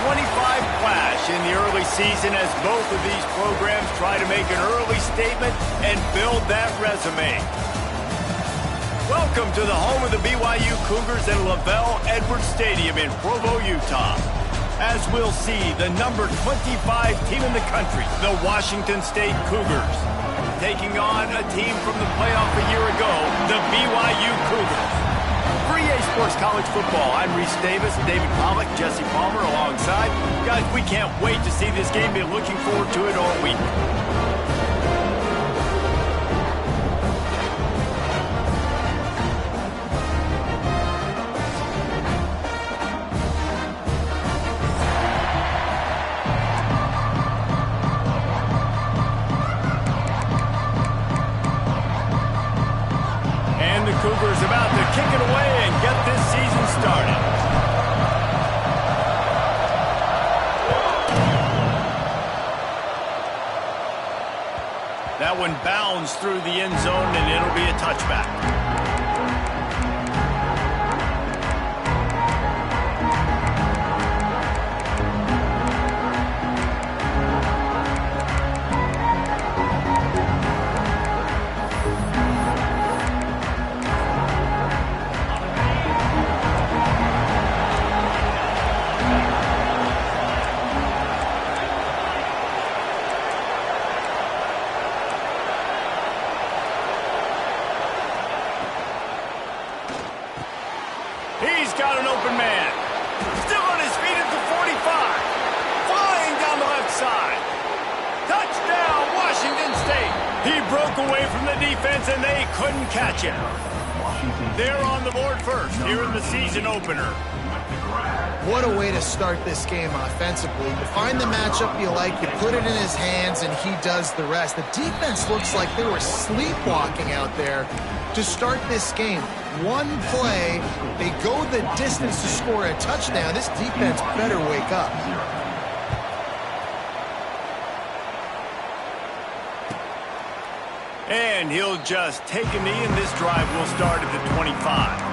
25 flash in the early season as both of these programs try to make an early statement and build that resume. Welcome to the home of the BYU Cougars at LaVell Edwards Stadium in Provo, Utah. As we'll see, the number 25 team in the country, the Washington State Cougars, taking on a team from the playoff a year ago, the BYU Cougars. For EA Sports College Football, I'm Reese Davis, David Pollack, Jesse Palmer alongside. Guys, we can't wait to see this game. Been looking forward to it all week. Cougars about to kick it away and get this season started. That one bounds through the end zone, and it'll be a touchback. He's got an open man. Still on his feet at the 45. Flying down the left side. Touchdown, Washington State. He broke away from the defense, and they couldn't catch him. They're on the board first here in the season opener. What a way to start this game offensively. You find the matchup you like, you put it in his hands, and he does the rest. The defense looks like they were sleepwalking out there to start this game. One play, they go the distance to score a touchdown. This defense better wake up. And he'll just take a knee, and this drive will start at the 25.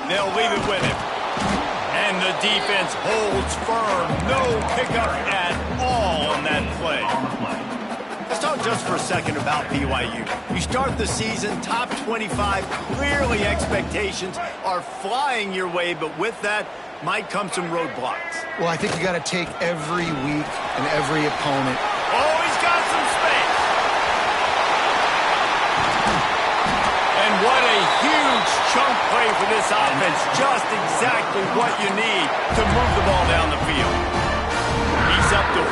They'll leave it with him. And the defense holds firm. No pickup at all on that play. Let's talk just for a second about BYU. You start the season top 25. Clearly expectations are flying your way, but with that might come some roadblocks. Well, I think you got to take every week and every opponent. Oh, he's got some space. And what a huge chunk play for this offense. Just exactly what you need to move the ball down the field. He's up to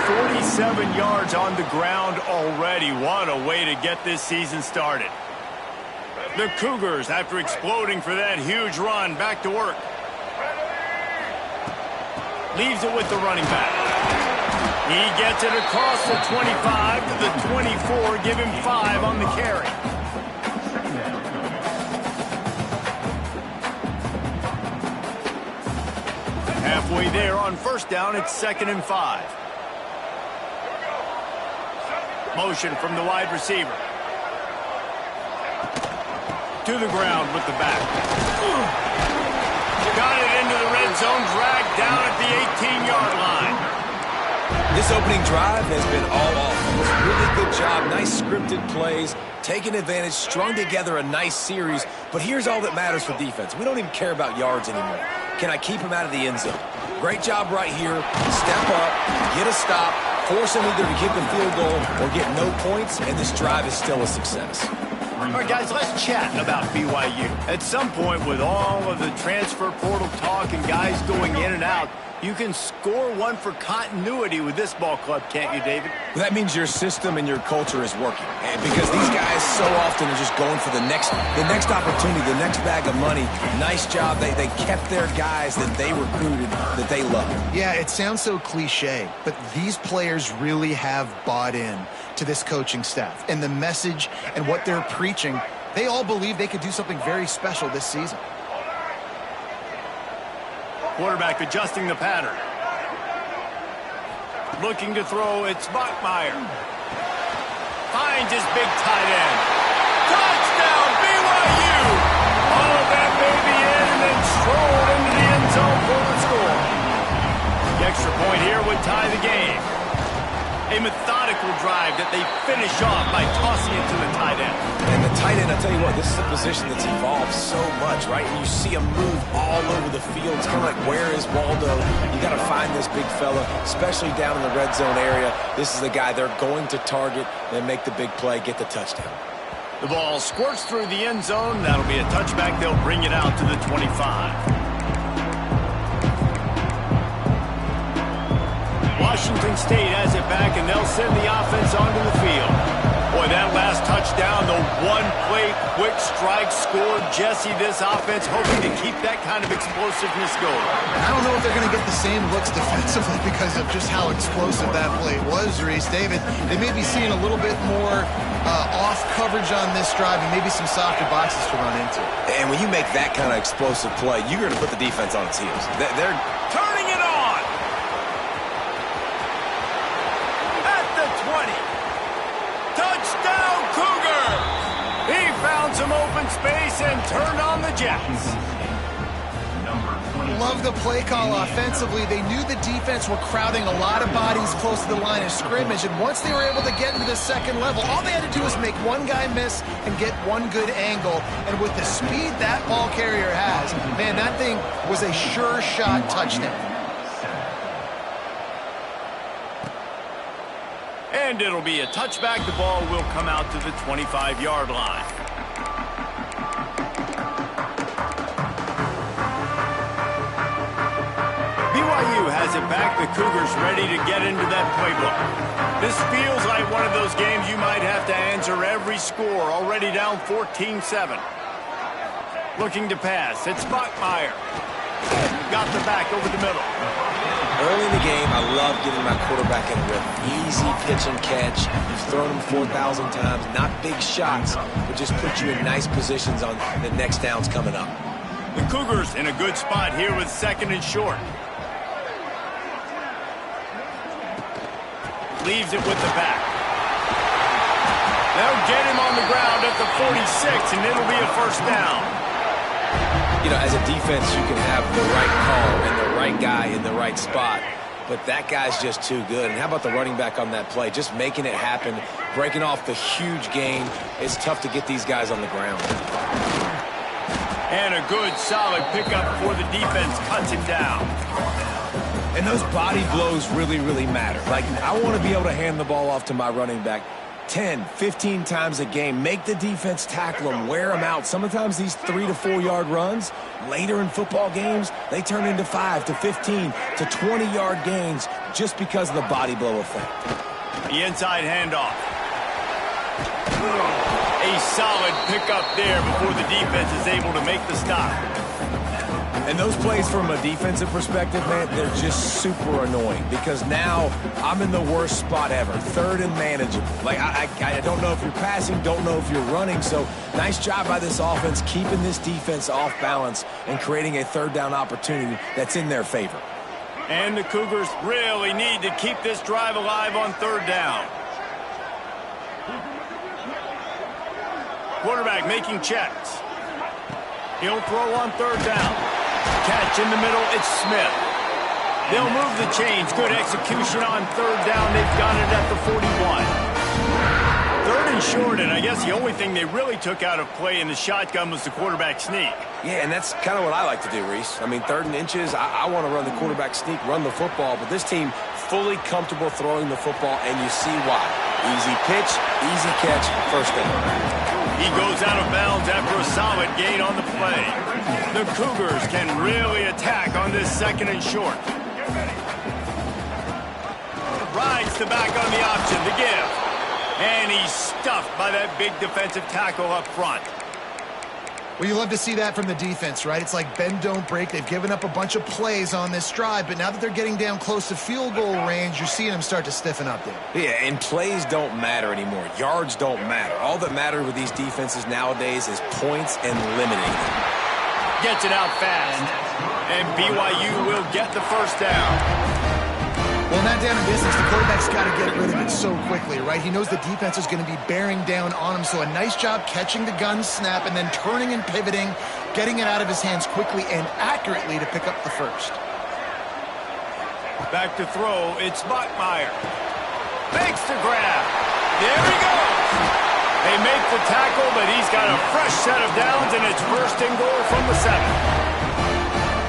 47 yards on the ground already. What a way to get this season started. The Cougars, after exploding for that huge run, back to work. Leaves it with the running back. He gets it across the 25 to the 24. Give him 5 on the carry. Halfway there on first down, it's 2nd and 5. Motion from the wide receiver. To the ground with the back. Got it into the red zone, dragged down at the 18-yard line. This opening drive has been all offense. Really good job, nice scripted plays, taking advantage, strung together a nice series. But here's all that matters for defense. We don't even care about yards anymore. Can I keep him out of the end zone? Great job right here. Step up, get a stop, force him either to kick the field goal or get no points, and this drive is still a success. All right, guys, let's chat about BYU. At some point, with all of the transfer portal talk and guys going in and out, you can score one for continuity with this ball club, can't you, David? Well, that means your system and your culture is working. And because these guys so often are just going for the next opportunity, the next bag of money. Nice job. They kept their guys that they recruited, that they love. Yeah, it sounds so cliche, but these players really have bought in to this coaching staff. And the message and what they're preaching, they all believe they could do something very special this season. Quarterback adjusting the pattern. Looking to throw, it's Bachmeier. Finds his big tight end. Touchdown, BYU! Oh, that baby in and then strolled into the end zone for the score. The extra point here would tie the game. A methodical drive that they finish off by tossing it to the tight end. And the tight end, I'll tell you what, this is a position that's evolved so much, right? And you see him move all over the field. It's kind of like, where is Waldo? You got to find this big fella, especially down in the red zone area. This is the guy they're going to target and make the big play, get the touchdown. The ball squirts through the end zone. That'll be a touchback. They'll bring it out to the 25. Washington State has it back, and they'll send the offense onto the field. Boy, that last touchdown, the one-play quick strike score. Jesse, this offense hoping to keep that kind of explosiveness going. I don't know if they're going to get the same looks defensively because of just how explosive that play was, Reese. David, they may be seeing a little bit more off coverage on this drive and maybe some softer boxes to run into. And when you make that kind of explosive play, you're going to put the defense on its heels. They're turning it on. At the 20. Touchdown, Cougar! He found some open space and turned on the Jets. Love the play call offensively. They knew the defense were crowding a lot of bodies close to the line of scrimmage, and once they were able to get into the second level, all they had to do was make one guy miss and get one good angle. And with the speed that ball carrier has, man, that thing was a sure shot touchdown. And it'll be a touchback. The ball will come out to the 25-yard line. BYU has it back. The Cougars ready to get into that playbook. This feels like one of those games you might have to answer every score. Already down 14-7. Looking to pass. It's Bachmeier. Got the back over the middle. Early in the game, I love getting my quarterback in a rhythm. Easy pitch and catch. You've thrown them 4,000 times. Not big shots, but just put you in nice positions on the next downs coming up. The Cougars in a good spot here with second and short. Leaves it with the back. They'll get him on the ground at the 46, and it'll be a first down. You know, as a defense, you can have the right call and the right guy in the right spot, but that guy's just too good. And how about the running back on that play? Just making it happen, breaking off the huge gain. It's tough to get these guys on the ground. And a good, solid pickup before the defense cuts him down. And those body blows really, really matter. Like, I want to be able to hand the ball off to my running back 10, 15 times a game. Make the defense tackle them, wear them out. Sometimes these 3 to 4 yard runs, later in football games, they turn into 5 to 15 to 20-yard gains just because of the body blow effect. The inside handoff. A solid pickup there before the defense is able to make the stop. And those plays from a defensive perspective, man, they're just super annoying because now I'm in the worst spot ever, third and manageable. Like, I don't know if you're passing, don't know if you're running, so nice job by this offense keeping this defense off balance and creating a third down opportunity that's in their favor. And the Cougars really need to keep this drive alive on third down. Quarterback making checks. He'll throw on third down. Catch in the middle, it's Smith. They'll move the chains. Good execution on third down. They've got it at the 41. Third and short, and I guess the only thing they really took out of play in the shotgun was the quarterback sneak. Yeah, and that's kind of what I like to do, Reese. I mean, third and inches, I want to run the quarterback sneak, run the football, but this team fully comfortable throwing the football, and you see why. Easy pitch, easy catch, first down. He goes out of bounds after a solid gain on the play. The Cougars can really attack on this second and short. Rides the back on the option, the give. And he's stuffed by that big defensive tackle up front. Well, you love to see that from the defense, right? It's like bend, don't break. They've given up a bunch of plays on this drive, but now that they're getting down close to field goal range, you're seeing them start to stiffen up there. Yeah, and plays don't matter anymore. Yards don't matter. All that matters with these defenses nowadays is points and limiting them. Gets it out fast. And BYU will get the first down. Well, not down in business. The quarterback's got to get rid of it so quickly, right? He knows the defense is going to be bearing down on him, so a nice job catching the gun snap and then turning and pivoting, getting it out of his hands quickly and accurately to pick up the first. Back to throw, it's Bachmeier. Fakes the grab. There he goes. They make the tackle, but he's got a fresh set of downs, and it's first and goal from the 7.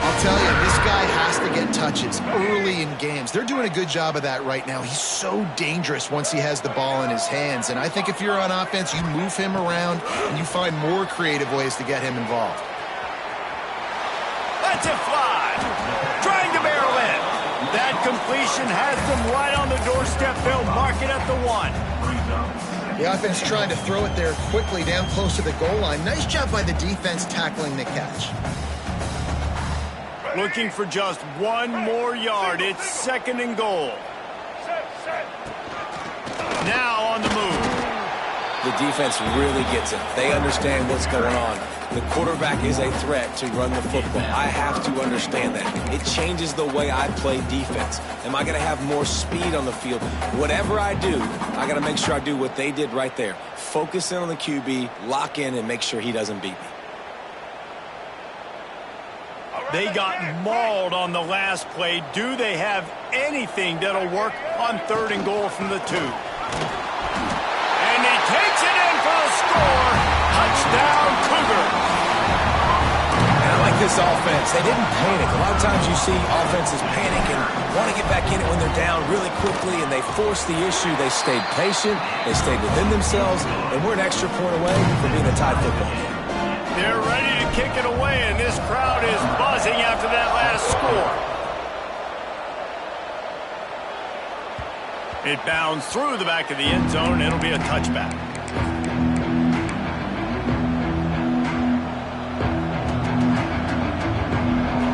I'll tell you, this guy has to get touches early in games. They're doing a good job of that right now. He's so dangerous once he has the ball in his hands. And I think if you're on offense, you move him around and you find more creative ways to get him involved. Let's it fly. Trying to barrel in. That completion has them right on the doorstep. They'll mark it at the 1. The offense trying to throw it there quickly down close to the goal line. Nice job by the defense tackling the catch. Looking for just 1 more yard. It's 2nd and goal. Now on the move. The defense really gets it. They understand what's going on. The quarterback is a threat to run the football. I have to understand that. It changes the way I play defense. Am I going to have more speed on the field? Whatever I do, I got to make sure I do what they did right there. Focus in on the QB, lock in, and make sure he doesn't beat me. They got mauled on the last play. Do they have anything that'll work on 3rd and goal from the 2? And he takes it in for a score. Touchdown, Cougar. And I like this offense. They didn't panic. A lot of times you see offenses panic and want to get back in it when they're down really quickly, and they force the issue. They stayed patient. They stayed within themselves, and we're an extra point away from being a tied football game. They're ready to kick it away, and this crowd is buzzing after that last score. It bounds through the back of the end zone. It'll be a touchback.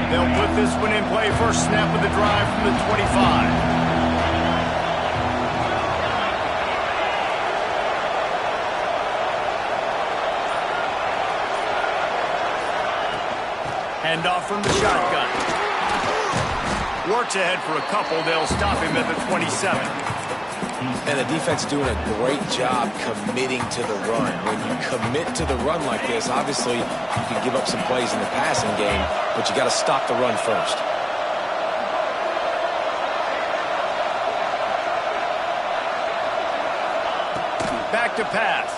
They'll put this one in play. First snap of the drive from the 25. Handoff from the shotgun. Works ahead for a couple. They'll stop him at the 27. And the defense doing a great job committing to the run. When you commit to the run like this, obviously you can give up some plays in the passing game, but you got to stop the run first. Back to pass.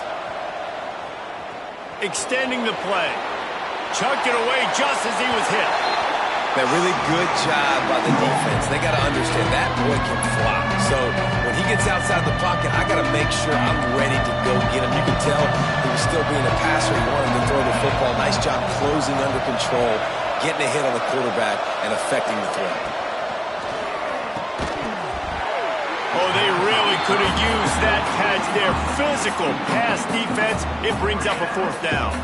Extending the play. Chucked it away just as he was hit. That really good job by the defense. They got to understand that boy can fly. So when he gets outside the pocket, I got to make sure I'm ready to go get him. You can tell he was still being a passer. He wanted to throw the football. Nice job closing under control, getting a hit on the quarterback, and affecting the throw. Oh, they really could have used that catch there. Physical pass defense. It brings up a 4th down.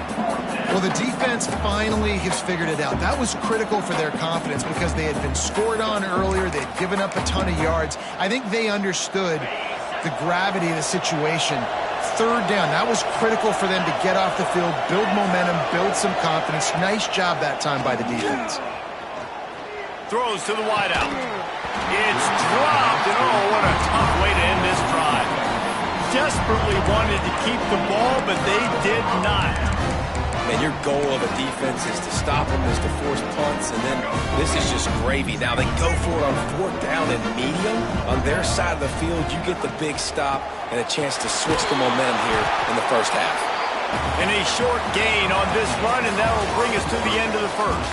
Well, the defense finally has figured it out. That was critical for their confidence because they had been scored on earlier. They'd given up a ton of yards. I think they understood the gravity of the situation. 3rd down, that was critical for them to get off the field, build momentum, build some confidence. Nice job that time by the defense. Throws to the wideout. It's dropped, and oh, what a tough way to end this drive. Desperately wanted to keep the ball, but they did not. And your goal of a defense is to stop them, is to force punts, and then this is just gravy. Now they go for it on 4th down and medium. On their side of the field, you get the big stop and a chance to switch the momentum here in the first half. And a short gain on this run, and that'll bring us to the end of the first.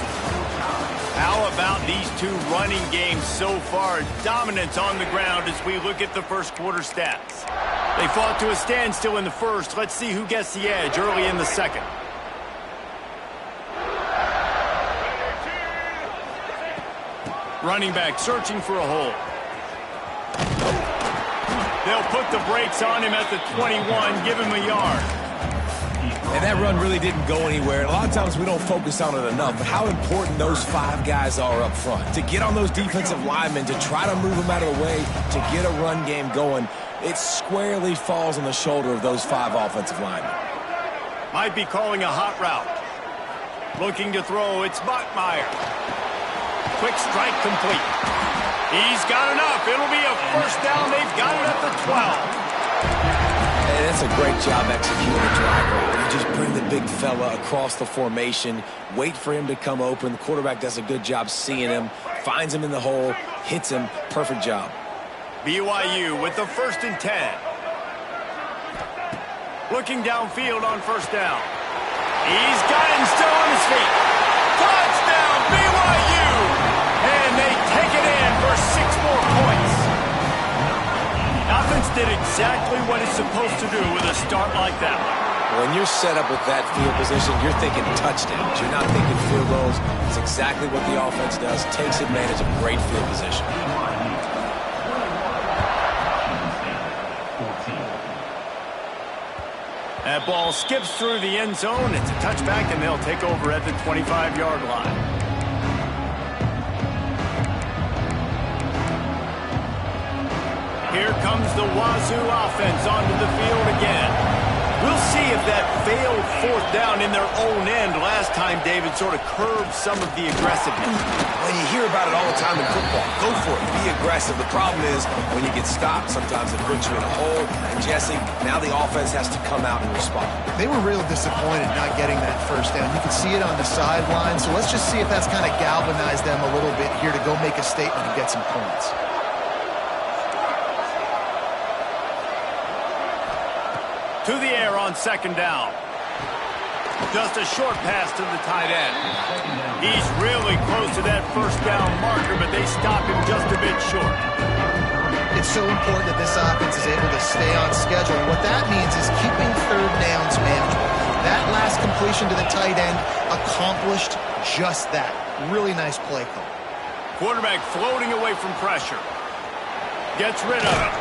How about these two running games so far? Dominance on the ground as we look at the first quarter stats. They fought to a standstill in the first. Let's see who gets the edge early in the second. Running back searching for a hole. They'll put the brakes on him at the 21, give him a yard. And that run really didn't go anywhere. A lot of times we don't focus on it enough, but how important those 5 guys are up front. To get on those defensive linemen, to try to move them out of the way, to get a run game going, it squarely falls on the shoulder of those 5 offensive linemen. Might be calling a hot route. Looking to throw, it's Bachmeier. Quick strike complete. He's got enough. It'll be a first down. They've got it at the 12. And it's a great job executing the drag route. You just bring the big fella across the formation, wait for him to come open. The quarterback does a good job seeing him, finds him in the hole, hits him. Perfect job. BYU with the 1st and 10. Looking downfield on first down. He's got him still on his feet. Touchdown, BYU! And they take it in for 6 more points. Offense did exactly what it's supposed to do with a start like that. When you're set up with that field position, you're thinking touchdowns. You're not thinking field goals. It's exactly what the offense does. Takes advantage of great field position. That ball skips through the end zone. It's a touchback, and they'll take over at the 25-yard line. Here comes the Wazoo offense onto the field again. We'll see if that failed 4th down in their own end last time, David, sort of curbed some of the aggressiveness. When you hear about it all the time in football, go for it. Be aggressive. The problem is when you get stopped, sometimes it puts you in a hole. And, Jesse, now the offense has to come out and respond. They were real disappointed not getting that first down. You can see it on the sideline. So let's just see if that's kind of galvanized them a little bit here to go make a statement and get some points. To the air on 2nd down. Just a short pass to the tight end. He's really close to that first down marker, but they stop him just a bit short. It's so important that this offense is able to stay on schedule. And what that means is keeping 3rd downs manageable. That last completion to the tight end accomplished just that. Really nice play call. Quarterback floating away from pressure. Gets rid of it.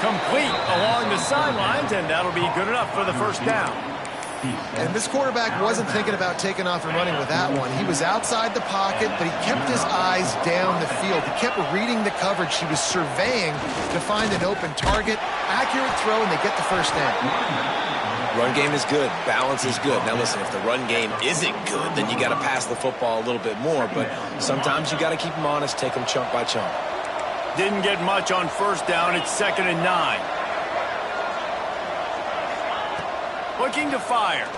Complete along the sidelines, and that'll be good enough for the first down. And this quarterback wasn't thinking about taking off and running with that one. He was outside the pocket, but he kept his eyes down the field. He kept reading the coverage. He was surveying to find an open target. Accurate throw, and they get the first down. Run game is good. Balance is good. Now, listen, if the run game isn't good, then you got to pass the football a little bit more. But sometimes you got to keep them honest, take them chunk by chunk. Didn't get much on first down. It's 2nd and 9. Looking to fire.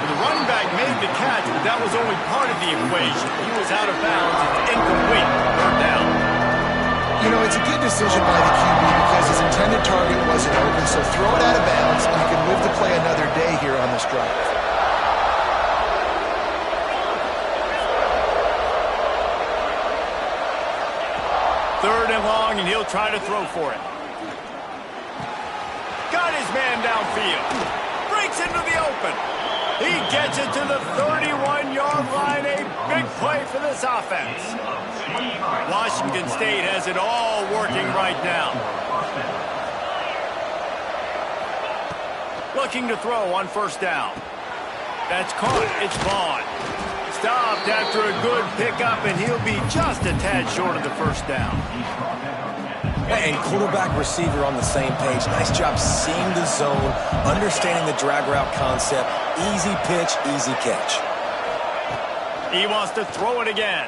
The running back made the catch, but that was only part of the equation. He was out of bounds. It's incomplete. Third down. You know, it's a good decision by the QB because his intended target wasn't open, so throw it out of bounds, and you can live to play another day here on this drive. Third and long, and he'll try to throw for it. Got his man downfield. Breaks into the open. He gets it to the 31-yard line. A big play for this offense. Washington State has it all working right now. Looking to throw on first down. That's caught. It's Vaughn. Stopped after a good pickup, and he'll be just a tad short of the first down. And quarterback receiver on the same page. Nice job seeing the zone, understanding the drag route concept. Easy pitch, easy catch. He wants to throw it again.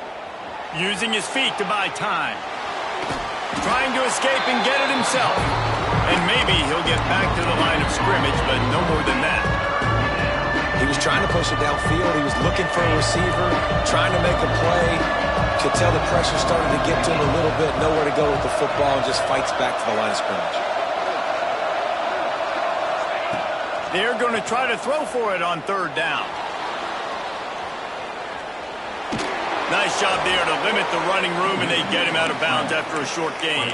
Using his feet to buy time. Trying to escape and get it himself. And maybe he'll get back to the line of scrimmage, but no more than that. He was trying to push it downfield. He was looking for a receiver, trying to make a play. Could tell the pressure started to get to him a little bit. Nowhere to go with the football, and just fights back to the line of scrimmage. They're going to try to throw for it on third down. Nice job there to limit the running room, and they get him out of bounds after a short gain.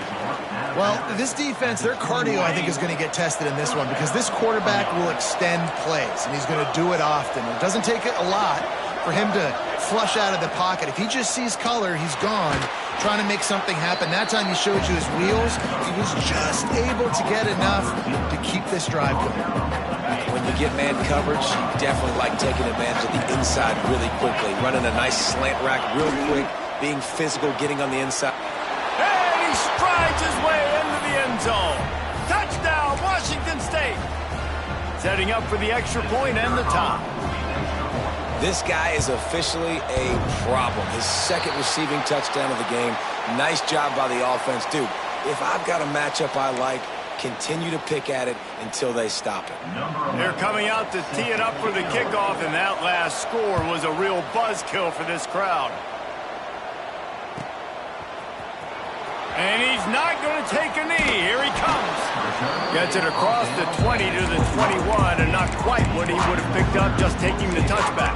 Well, this defense, their cardio, I think, is going to get tested in this one because this quarterback will extend plays, and he's going to do it often. It doesn't take a lot for him to flush out of the pocket. If he just sees color, he's gone, trying to make something happen. That time he showed you his wheels. He was just able to get enough to keep this drive going. When you get man coverage, you definitely like taking advantage of the inside really quickly, running a nice slant rack real quick, being physical, getting on the inside. And he strides his way into the end zone. Touchdown, Washington State. Setting up for the extra point and the tie. This guy is officially a problem. His second receiving touchdown of the game. Nice job by the offense. Dude, if I've got a matchup I like, continue to pick at it until they stop it. They're coming out to tee it up for the kickoff, and that last score was a real buzzkill for this crowd. And he's not going to take a knee. Here he comes. Gets it across the 20 to the 21, and not quite what he would have picked up just taking the touchback.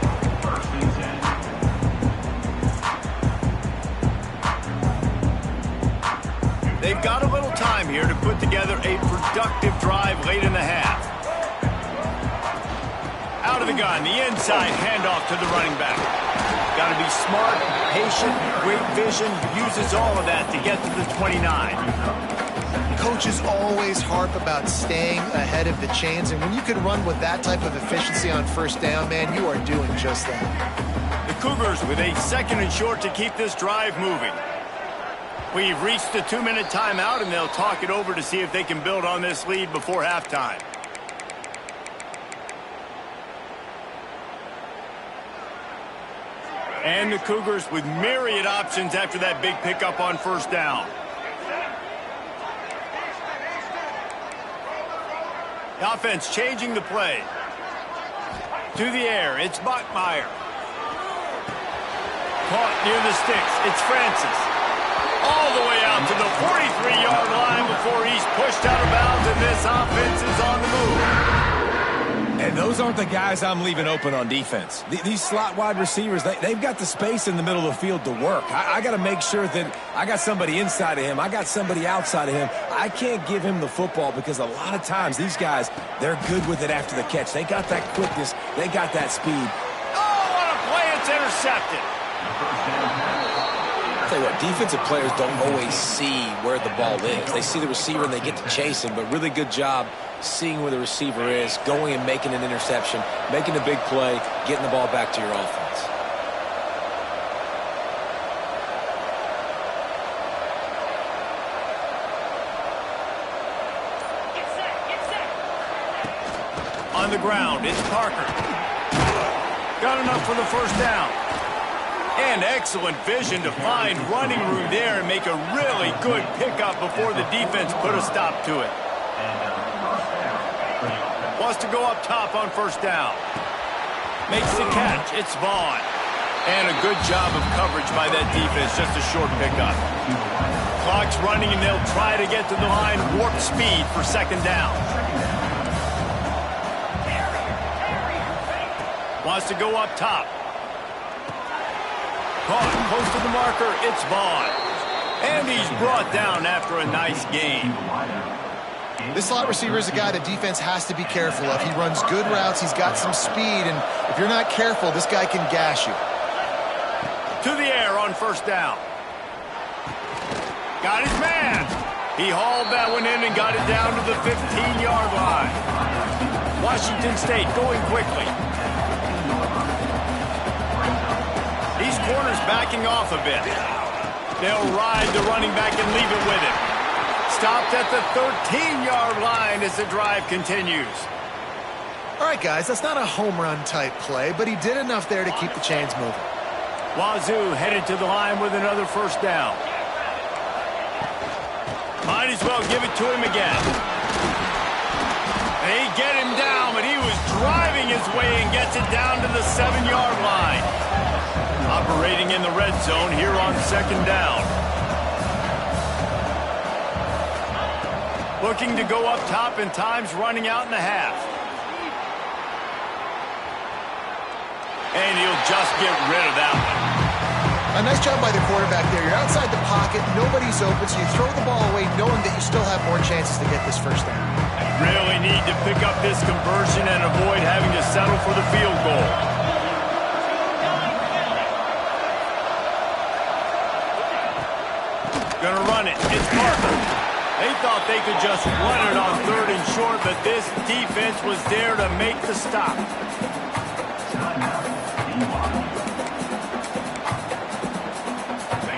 They've got a little time here to put together a productive drive late in the half. Out of the gun, the inside handoff to the running back. Got to be smart, patient, great vision, uses all of that to get to the 29. Coaches always harp about staying ahead of the chains, and when you can run with that type of efficiency on first down, man, you are doing just that. The Cougars with a 2nd and short to keep this drive moving. We've reached the 2-minute timeout, and they'll talk it over to see if they can build on this lead before halftime. And the Cougars with myriad options after that big pickup on first down. The offense changing the play. To the air, it's Bachmeier. Caught near the sticks, it's Francis. All the way out to the 43-yard line before he's pushed out of bounds, and this offense is on the move. And those aren't the guys I'm leaving open on defense. These slot wide receivers, they've got the space in the middle of the field to work. I got to make sure that I got somebody inside of him. I got somebody outside of him. I can't give him the football because a lot of times these guys, they're good with it after the catch. They got that quickness. They got that speed. Oh, what a play. It's intercepted. I'll tell you what, defensive players don't always see where the ball is. They see the receiver and they get to chase him, but really good job seeing where the receiver is, going and making an interception, making a big play, getting the ball back to your offense. On the ground, it's Parker. Got enough for the first down. And excellent vision to find running room there and make a really good pickup before the defense put a stop to it. Wants to go up top on first down. Makes the catch. It's Vaughn. And a good job of coverage by that defense. Just a short pickup. Clock's running, and they'll try to get to the line. Warp speed for second down. Wants to go up top. Caught close to the marker. It's Vaughn. And he's brought down after a nice gain. This slot receiver is a guy the defense has to be careful of. He runs good routes. He's got some speed. And if you're not careful, this guy can gash you. To the air on first down. Got his man. He hauled that one in and got it down to the 15-yard line. Washington State going quickly. These corners backing off a bit. They'll ride the running back and leave it with him. Stopped at the 13-yard line as the drive continues. All right, guys, that's not a home run type play, but he did enough there to keep the chains moving. Wazoo headed to the line with another first down. Might as well give it to him again. They get him down, but he was driving his way and gets it down to the 7-yard line. Operating in the red zone here on second down. Looking to go up top, and time's running out in the half. And he'll just get rid of that one. A nice job by the quarterback there. You're outside the pocket, nobody's open, so you throw the ball away knowing that you still have more chances to get this first down. Really need to pick up this conversion and avoid having to settle for the field goal. Gonna run it. It's Parker. They thought they could just run it on 3rd and short, but this defense was there to make the stop.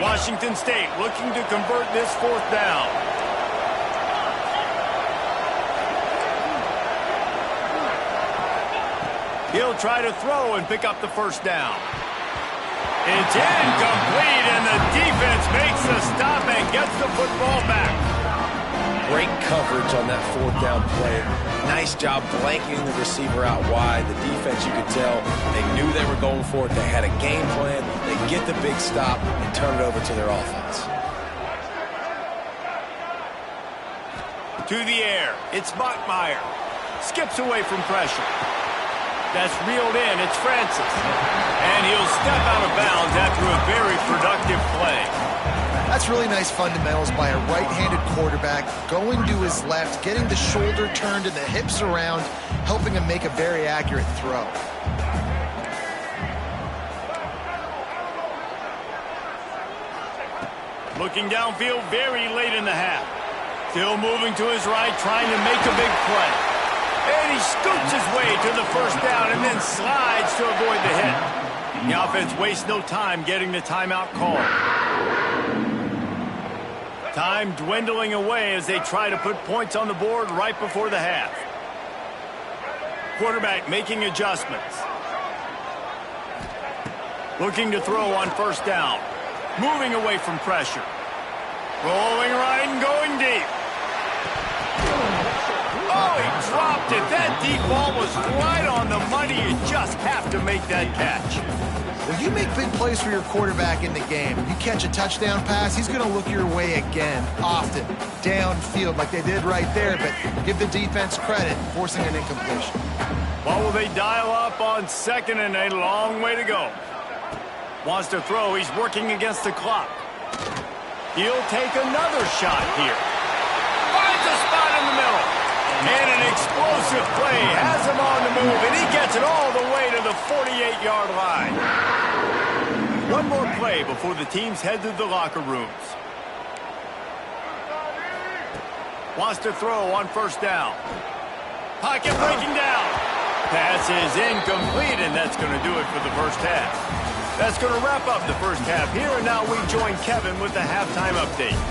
Washington State looking to convert this 4th down. He'll try to throw and pick up the first down. It's incomplete, and the defense makes the stop and gets the football back. Great coverage on that fourth down play. Nice job blanketing the receiver out wide. The defense, you could tell, they knew they were going for it. They had a game plan. They get the big stop and turn it over to their offense. To the air, it's Bachmeier. Skips away from pressure. That's reeled in, it's Francis. And he'll step out of bounds after a very productive play. That's really nice fundamentals by a right-handed quarterback, going to his left, getting the shoulder turned and the hips around, helping him make a very accurate throw. Looking downfield very late in the half. Still moving to his right, trying to make a big play. And he scoots his way to the first down and then slides to avoid the hit. The offense wastes no time getting the timeout call. Time dwindling away as they try to put points on the board right before the half. Quarterback making adjustments. Looking to throw on first down. Moving away from pressure. Rolling right and going deep. Oh, he dropped it. That deep ball was right on the money. You just have to make that catch. When you make big plays for your quarterback in the game, you catch a touchdown pass, he's going to look your way again, often, downfield like they did right there, but give the defense credit, forcing an incompletion. What will they dial up on second and a long way to go? Wants to throw. He's working against the clock. He'll take another shot here. Finds a spot in the middle. And an explosive play has him on the move, and he gets it all the way to the 48-yard line. One more play before the teams head to the locker rooms. Wants to throw on first down. Pocket breaking down. Pass is incomplete, and that's going to do it for the first half. That's going to wrap up the first half here, and now we join Kevin with the halftime update.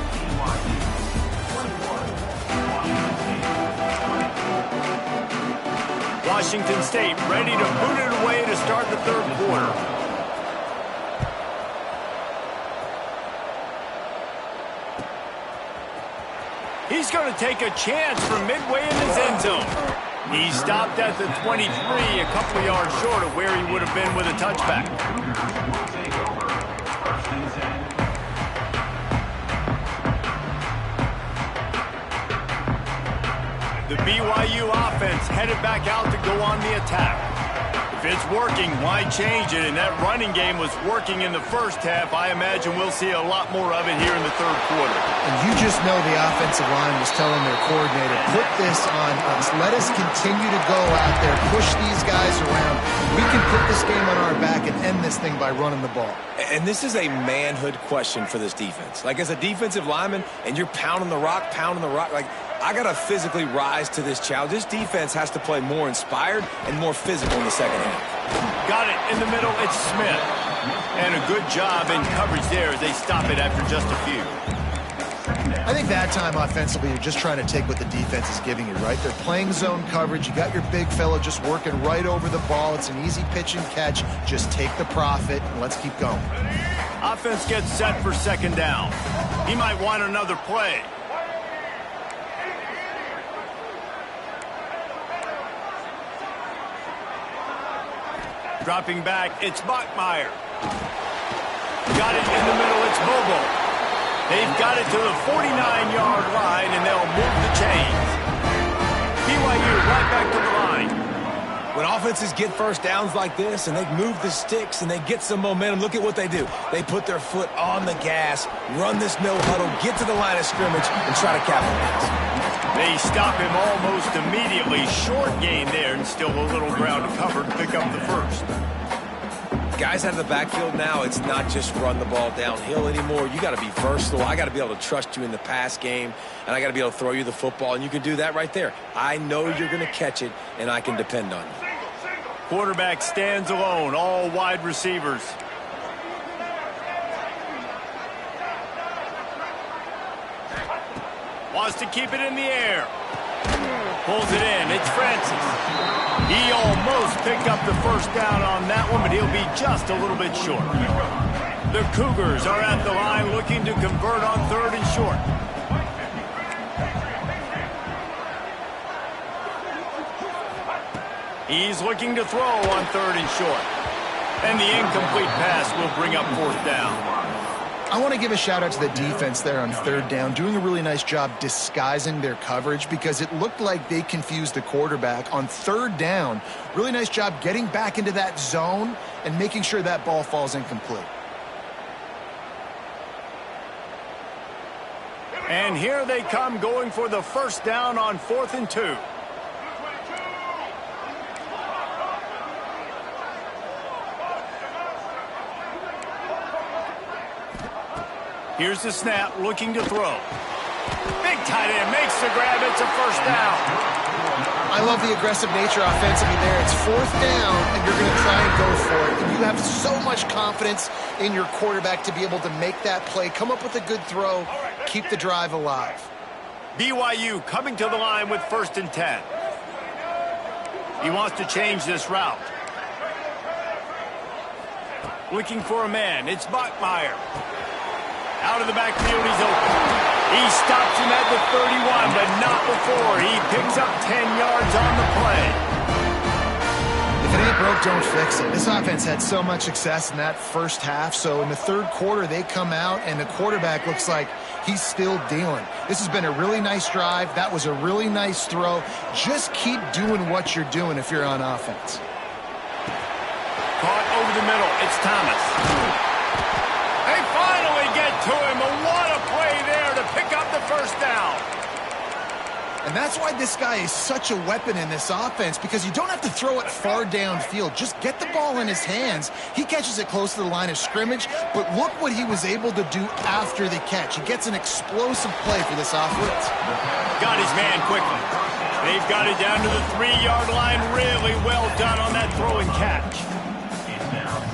Washington State ready to boot it away to start the third quarter. He's going to take a chance from midway in his end zone. He stopped at the 23, a couple of yards short of where he would have been with a touchback. The BYU offense headed back out to go on the attack. If it's working, why change it? And that running game was working in the first half. I imagine we'll see a lot more of it here in the third quarter. And you just know the offensive line was telling their coordinator, put this on us. Let us continue to go out there, push these guys around. We can put this game on our back and end this thing by running the ball. And this is a manhood question for this defense. Like, as a defensive lineman, and you're pounding the rock, like, I got to physically rise to this challenge. This defense has to play more inspired and more physical in the second half. Got it in the middle. It's Smith. And a good job in coverage there as they stop it after just a few. I think that time offensively, you're just trying to take what the defense is giving you, right? They're playing zone coverage. You got your big fella just working right over the ball. It's an easy pitch and catch. Just take the profit and let's keep going. Offense gets set for second down. He might want another play. Dropping back, it's Bachmeier. Got it in the middle, it's Bobo. They've got it to the 49-yard line, and they'll move the chains. BYU right back to the line. When offenses get first downs like this and they move the sticks and they get some momentum, look at what they do. They put their foot on the gas, run this no huddle, get to the line of scrimmage, and try to capitalize. They stop him almost immediately. Short gain there, and still a little ground covered to pick up the first. Guys out of the backfield now, it's not just run the ball downhill anymore. You got to be versatile. I got to be able to trust you in the pass game, and I got to be able to throw you the football, and you can do that right there. I know you're going to catch it, and I can depend on you. Quarterback stands alone, all wide receivers. Wants to keep it in the air. Pulls it in. It's Francis. He almost picked up the first down on that one, but he'll be just a little bit short. The Cougars are at the line looking to convert on 3rd and short. He's looking to throw on 3rd and short. And the incomplete pass will bring up 4th down. I want to give a shout out to the defense there on 3rd down, doing a really nice job disguising their coverage because it looked like they confused the quarterback on 3rd down. Really nice job getting back into that zone and making sure that ball falls incomplete. And here they come going for the 1st down on 4th and 2. Here's the snap, looking to throw. Big tight end makes the grab. It's a 1st down. I love the aggressive nature offensively there. It's 4th down, and you're going to try and go for it. And you have so much confidence in your quarterback to be able to make that play, come up with a good throw, keep the drive alive. BYU coming to the line with 1st and 10. He wants to change this route. Looking for a man. It's Bachmeier. Out of the backfield, he's open. He stops him at the 31, but not before. He picks up 10 yards on the play. If it ain't broke, don't fix it. This offense had so much success in that first half, so in the 3rd quarter, they come out, and the quarterback looks like he's still dealing. This has been a really nice drive. That was a really nice throw. Just keep doing what you're doing if you're on offense. Caught over the middle. It's Thomas. They finally get to him, and what a play there to pick up the 1st down. And that's why this guy is such a weapon in this offense, because you don't have to throw it far downfield. Just get the ball in his hands. He catches it close to the line of scrimmage, but look what he was able to do after the catch. He gets an explosive play for this offense. Got his man quickly. They've got it down to the 3-yard line. Really well done on that throw and catch.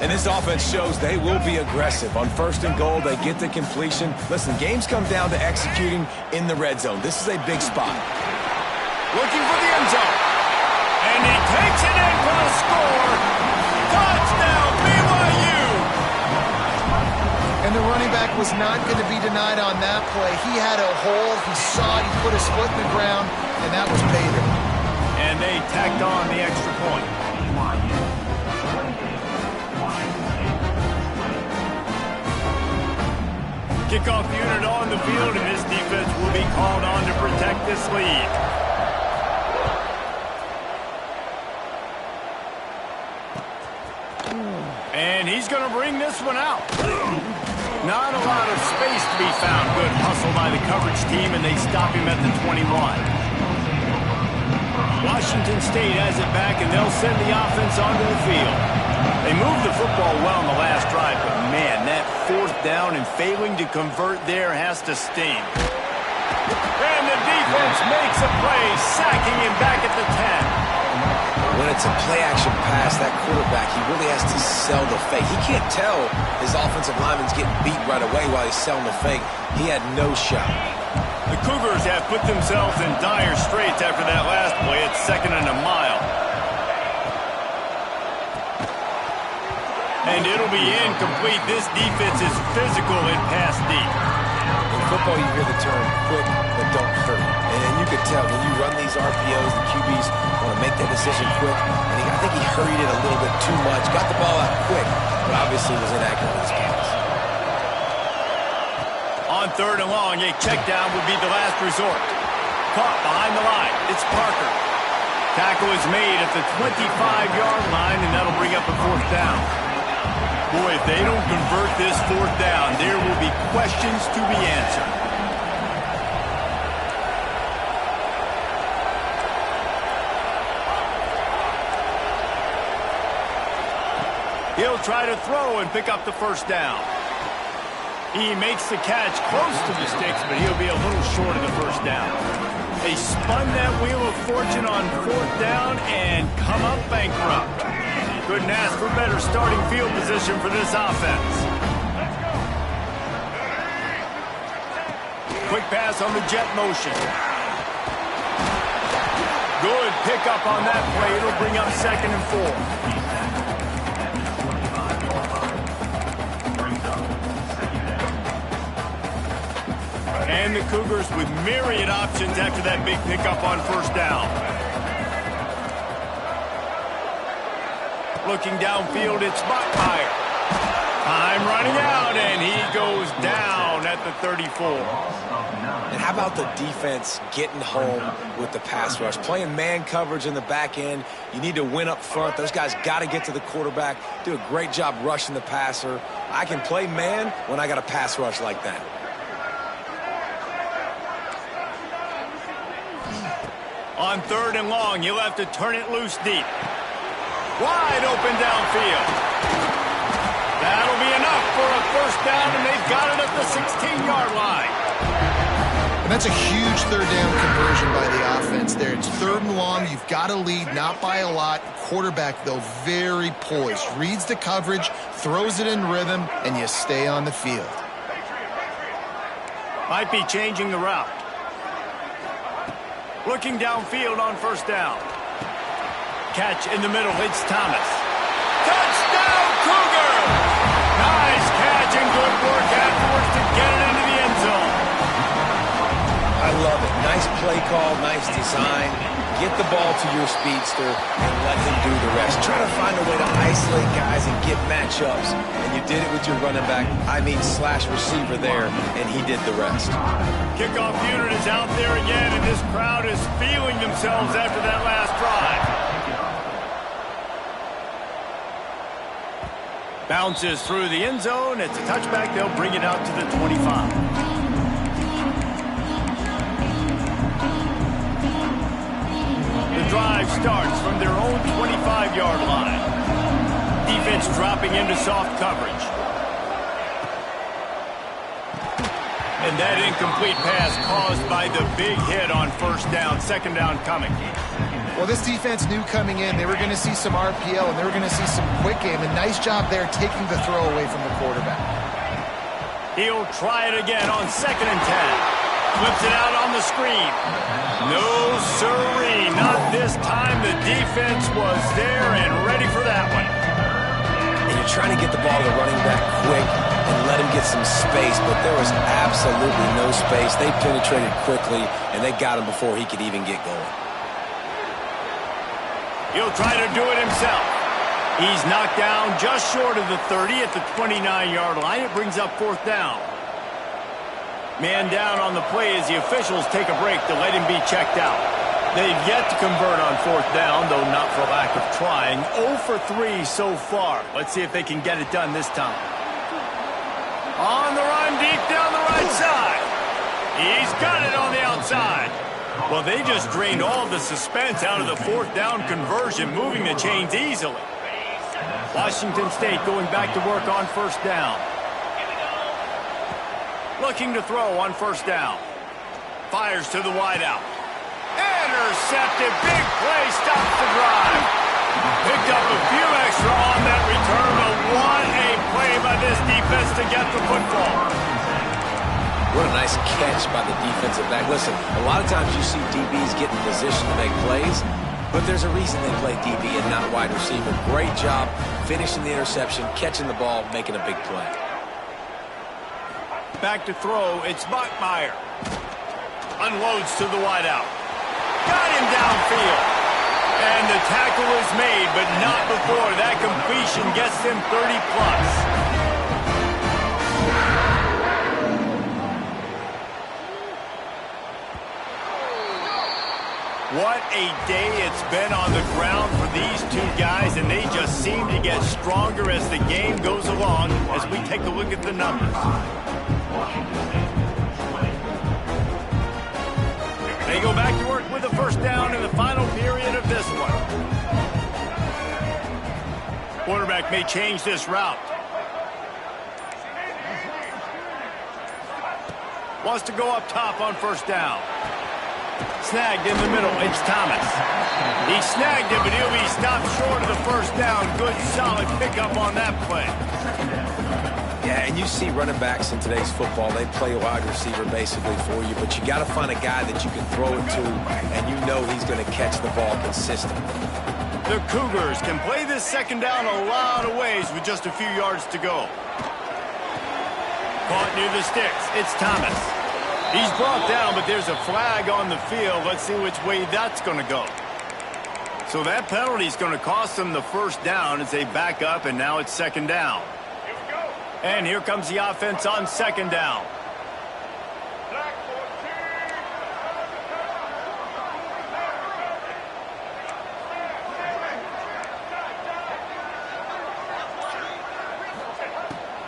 And this offense shows they will be aggressive. On 1st and goal, they get the completion. Listen, games come down to executing in the red zone. This is a big spot. Looking for the end zone. And he takes it in for the score. Touchdown, BYU! And the running back was not going to be denied on that play. He had a hole. He saw it. He put his foot in the ground, and that was payday. And they tacked on the extra point. Kickoff unit on the field, and this defense will be called on to protect this lead. And he's going to bring this one out. Not a lot of space to be found. Good hustle by the coverage team, and they stop him at the 21. Washington State has it back, and they'll send the offense onto the field. They moved the football well in the last drive, but man, that 4th down and failing to convert there has to sting. And the defense makes a play, sacking him back at the 10. When it's a play-action pass, that quarterback, he really has to sell the fake. He can't tell his offensive lineman's getting beat right away while he's selling the fake. He had no shot. The Cougars have put themselves in dire straits after that last play. It's 2nd and a mile. And it'll be incomplete. This defense is physical and pass deep. In football, you hear the term quick, but don't hurt. And you can tell when you run these RPOs, the QBs want to make that decision quick. And I think he hurried it a little bit too much. Got the ball out quick, but obviously was inaccurate with his pass. On 3rd and long, a check down would be the last resort. Caught behind the line. It's Parker. Tackle is made at the 25-yard line, and that'll bring up a 4th down. Boy, if they don't convert this 4th down, there will be questions to be answered. He'll try to throw and pick up the 1st down. He makes the catch close to the sticks, but he'll be a little short of the 1st down. They spun that wheel of fortune on 4th down and come up bankrupt. Couldn't ask for better starting field position for this offense. Quick pass on the jet motion. Good pickup on that play. It'll bring up 2nd and 4. And the Cougars with myriad options after that big pickup on 1st down. Looking downfield, it's Buckmeyer. Time running out, and he goes down at the 34. And how about the defense getting home with the pass rush? Playing man coverage in the back end. You need to win up front. Those guys got to get to the quarterback. Do a great job rushing the passer. I can play man when I got a pass rush like that. On 3rd and long, you'll have to turn it loose deep. Wide open downfield. That'll be enough for a 1st down, and they've got it at the 16-yard line. And that's a huge 3rd down conversion by the offense there. It's 3rd and long. You've got to lead, not by a lot. Quarterback, though, very poised. Reads the coverage, throws it in rhythm, and you stay on the field. Might be changing the route. Looking downfield on 1st down. Catch in the middle. It's Thomas. Touchdown, Cougar! Nice catch and good work afterwards to get it into the end zone. I love it. Nice play call, nice design. Get the ball to your speedster and let him do the rest. Try to find a way to isolate guys and get matchups. And you did it with your running back, slash receiver there, and he did the rest. Kickoff unit is out there again, and this crowd is feeling themselves after that last drive. Bounces through the end zone. It's a touchback. They'll bring it out to the 25. The drive starts from their own 25-yard line. Defense dropping into soft coverage. And that incomplete pass caused by the big hit on 1st down. 2nd down coming. Well, this defense knew coming in they were going to see some RPO and they were going to see some quick game. And nice job there taking the throw away from the quarterback. He'll try it again on 2nd and 10. Flips it out on the screen. No siree, not this time. The defense was there and ready for that one. And you're trying to get the ball to the running back quick and let him get some space, but there was absolutely no space. They penetrated quickly, and they got him before he could even get going. He'll try to do it himself. He's knocked down just short of the 30 at the 29-yard line. It brings up 4th down. Man down on the play as the officials take a break to let him be checked out. They've yet to convert on 4th down, though not for lack of trying. 0 for 3 so far. Let's see if they can get it done this time. On the run, deep down the right side. He's got it on the outside. Well, they just drained all the suspense out of the 4th down conversion, moving the chains easily. Washington State going back to work on 1st down. Looking to throw on 1st down. Fires to the wideout. Intercepted. Big play. Stops the drive. Picked up a few extra on that return, but what a play by this defense to get the football. What a nice catch by the defensive back. Listen, a lot of times you see DBs get in position to make plays, but there's a reason they play DB and not wide receiver. Great job finishing the interception, catching the ball, making a big play. Back to throw, it's Buckmeyer. Unloads to the wideout. Got him downfield. And the tackle is made, but not before that completion gets them 30+. What a day it's been on the ground for these two guys, and they just seem to get stronger as the game goes along as we take a look at the numbers. They go back to work with the 1st down in the final period of this one. Quarterback may change this route. Wants to go up top on 1st down. Snagged in the middle, it's Thomas. He snagged it, but he'll be stopped short of the 1st down. Good, solid pickup on that play. Yeah, and you see running backs in today's football, they play a wide receiver basically for you, but you got to find a guy that you can throw it to, and you know he's going to catch the ball consistently. The Cougars can play this second down a lot of ways with just a few yards to go. Caught near the sticks. It's Thomas. He's brought down, but there's a flag on the field. Let's see which way that's going to go. So that penalty is going to cost them the first down as they back up, and now it's second down. And here comes the offense on second down.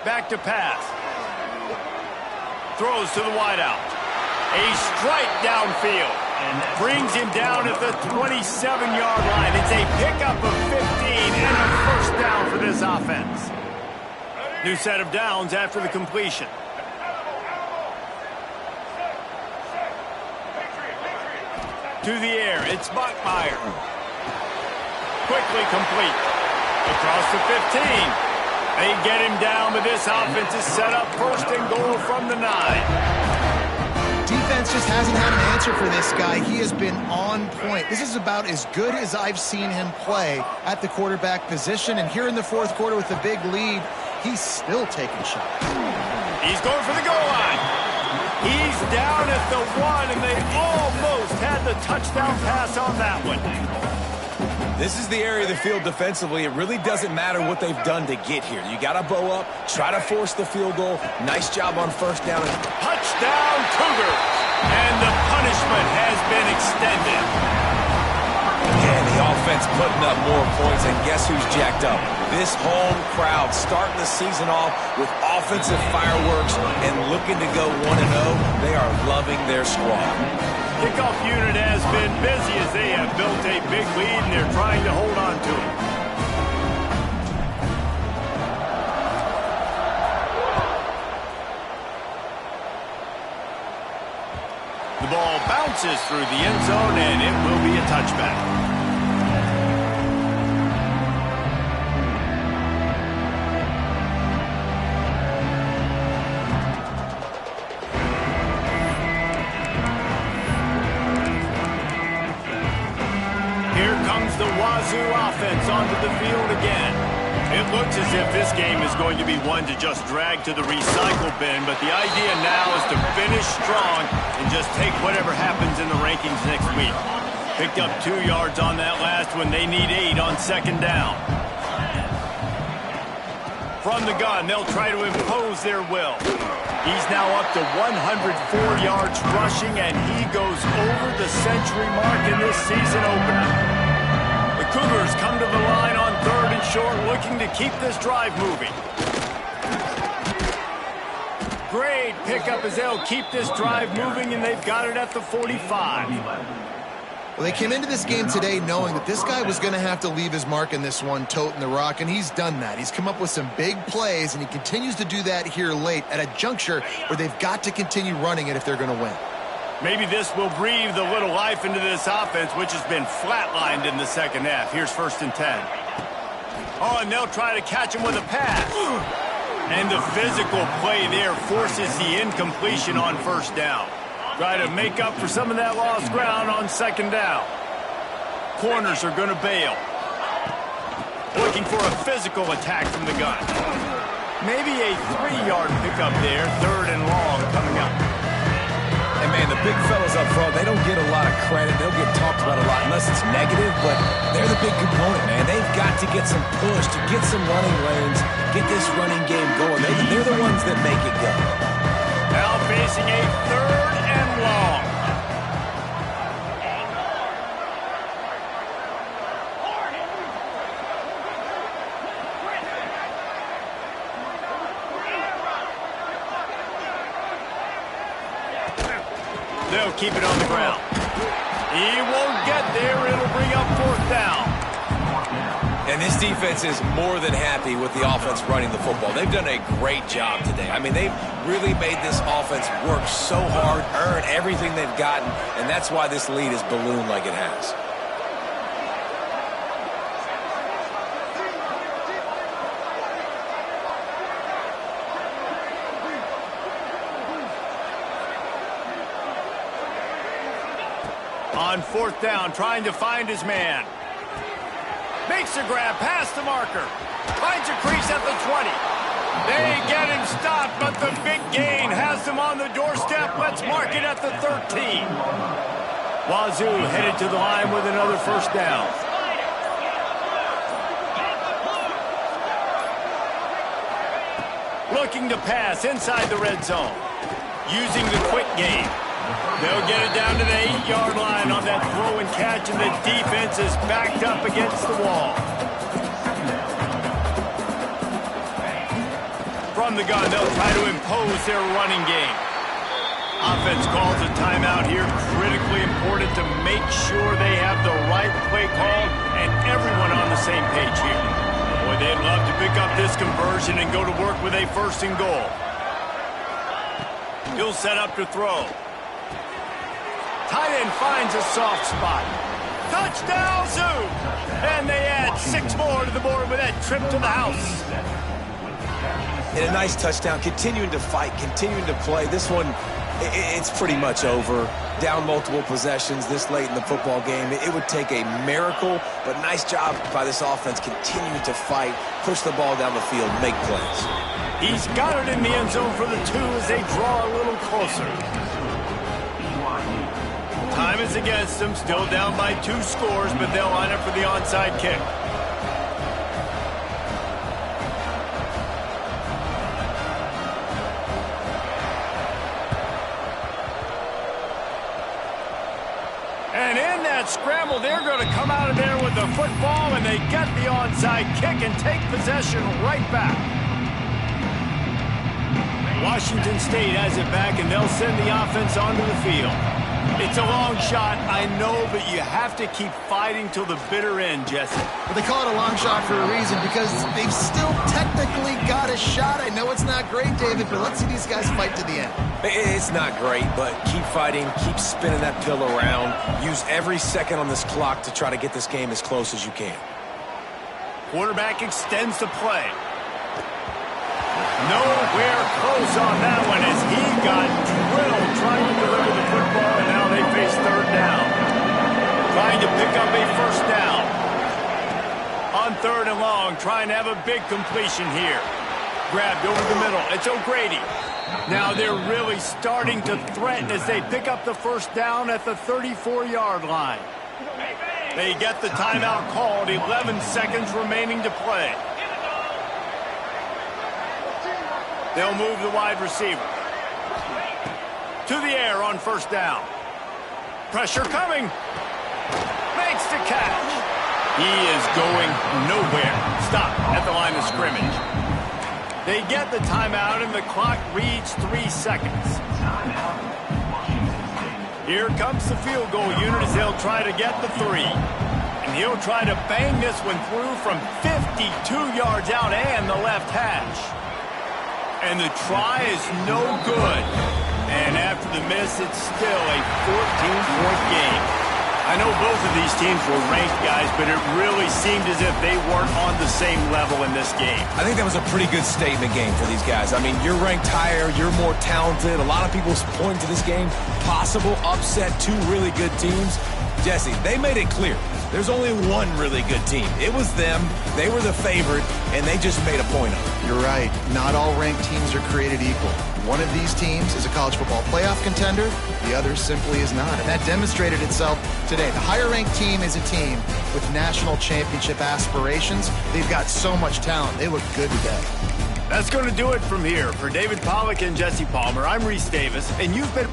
Back to pass. Throws to the wideout. A strike downfield. Brings him down at the 27-yard line. It's a pickup of 15 and a first down for this offense. New set of downs after the completion. To the air, it's Bachmeier. Quickly complete. Across the 15. They get him down, but this offense is set up first and goal from the 9. Defense just hasn't had an answer for this guy. He has been on point. This is about as good as I've seen him play at the quarterback position. And here in the fourth quarter with the big lead, he's still taking shots. He's going for the goal line. He's down at the 1, and they almost had the touchdown pass on that one. This is the area of the field defensively. It really doesn't matter what they've done to get here. You got to bow up, try to force the field goal. Nice job on first down. Touchdown, Cougars. And the punishment has been extended. And the offense putting up more points, and guess who's jacked up? This home crowd starting the season off with offensive fireworks and looking to go 1-0. They are loving their squad. Kickoff unit has been busy as they have built a big lead, and they're trying to hold on to it. The ball bounces through the end zone, and it will be a touchback. The Wazoo offense onto the field again. It looks as if this game is going to be one to just drag to the recycle bin, but the idea now is to finish strong and just take whatever happens in the rankings next week. Picked up 2 yards on that last one. They need 8 on second down. From the gun, they'll try to impose their will. He's now up to 104 yards rushing, and he goes over the century mark in this season opener. Cougars come to the line on 3rd and short, looking to keep this drive moving. Great pickup as they'll keep this drive moving, and they've got it at the 45. Well, they came into this game today knowing that this guy was going to have to leave his mark in this one, toting the rock, and he's done that. He's come up with some big plays, and he continues to do that here late at a juncture where they've got to continue running it if they're going to win. Maybe this will breathe a little life into this offense, which has been flatlined in the second half. Here's 1st and 10. Oh, and they'll try to catch him with a pass. And the physical play there forces the incompletion on first down. Try to make up for some of that lost ground on second down. Corners are going to bail. Looking for a physical attack from the gun. Maybe a 3-yard pickup there, 3rd and long coming up. And, man, the big fellas up front, they don't get a lot of credit. They'll get talked about a lot unless it's negative, but they're the big component, man. They've got to get some push, to get some running lanes, get this running game going. They're the ones that make it go. Now facing a 3rd and long. They'll keep it on the ground. He won't get there. It'll bring up 4th down. And this defense is more than happy with the offense running the football. They've done a great job today. I mean, they've really made this offense work so hard, earn everything they've gotten, and that's why this lead is ballooned like it has. On 4th down, trying to find his man. Makes a grab past the marker. Finds a crease at the 20. They get him stopped, but the big gain has them on the doorstep. Let's mark it at the 13. Wazoo headed to the line with another 1st down. Looking to pass inside the red zone. Using the quick game. They'll get it down to the 8-yard line on that throw and catch, and the defense is backed up against the wall. From the gun, they'll try to impose their running game. Offense calls a timeout here. Critically important to make sure they have the right play call and everyone on the same page here. Boy, they'd love to pick up this conversion and go to work with a 1st and goal. He'll set up to throw. Tight end finds a soft spot. Touchdown, Zoo! And they add 6 more to the board with that trip to the house. And a nice touchdown, continuing to fight, continuing to play. This one, it's pretty much over. Down multiple possessions this late in the football game. It would take a miracle, but nice job by this offense continuing to fight, push the ball down the field, make plays. He's got it in the end zone for the 2 as they draw a little closer. Time is against them, still down by 2 scores, but they'll line up for the onside kick. And in that scramble, they're going to come out of there with the football, and they get the onside kick and take possession right back. Washington State has it back, and they'll send the offense onto the field. It's a long shot, I know, but you have to keep fighting till the bitter end, Jesse. Well, they call it a long shot for a reason, because they've still technically got a shot. I know it's not great, David, but let's see these guys fight to the end. It's not great, but keep fighting, keep spinning that pill around. Use every second on this clock to try to get this game as close as you can. Quarterback extends the play. Nowhere close on that one as he got drilled trying to deliver the football, and now they face 3rd down. Trying to pick up a 1st down. On 3rd and long, trying to have a big completion here. Grabbed over the middle. It's O'Grady. Now they're really starting to threaten as they pick up the 1st down at the 34-yard line. They get the timeout called. 11 seconds remaining to play. They'll move the wide receiver. To the air on 1st down. Pressure coming. Makes the catch. He is going nowhere. Stop at the line of scrimmage. They get the timeout, and the clock reads 3 seconds. Here comes the field goal unit as they'll try to get the 3. And he'll try to bang this one through from 52 yards out and the left hash. And the try is no good. And after the miss, it's still a 14-point game. I know both of these teams were ranked, guys, but it really seemed as if they weren't on the same level in this game. I think that was a pretty good statement game for these guys. I mean, you're ranked higher, you're more talented. A lot of people point to this game. Possible upset, 2 really good teams. Jesse, they made it clear. There's only one really good team. It was them. They were the favorite, and they just made a point of it. You're right. Not all ranked teams are created equal. One of these teams is a college football playoff contender. The other simply is not. And that demonstrated itself today. The higher-ranked team is a team with national championship aspirations. They've got so much talent. They look good today. That's going to do it from here. For David Pollack and Jesse Palmer, I'm Reese Davis, and you've been...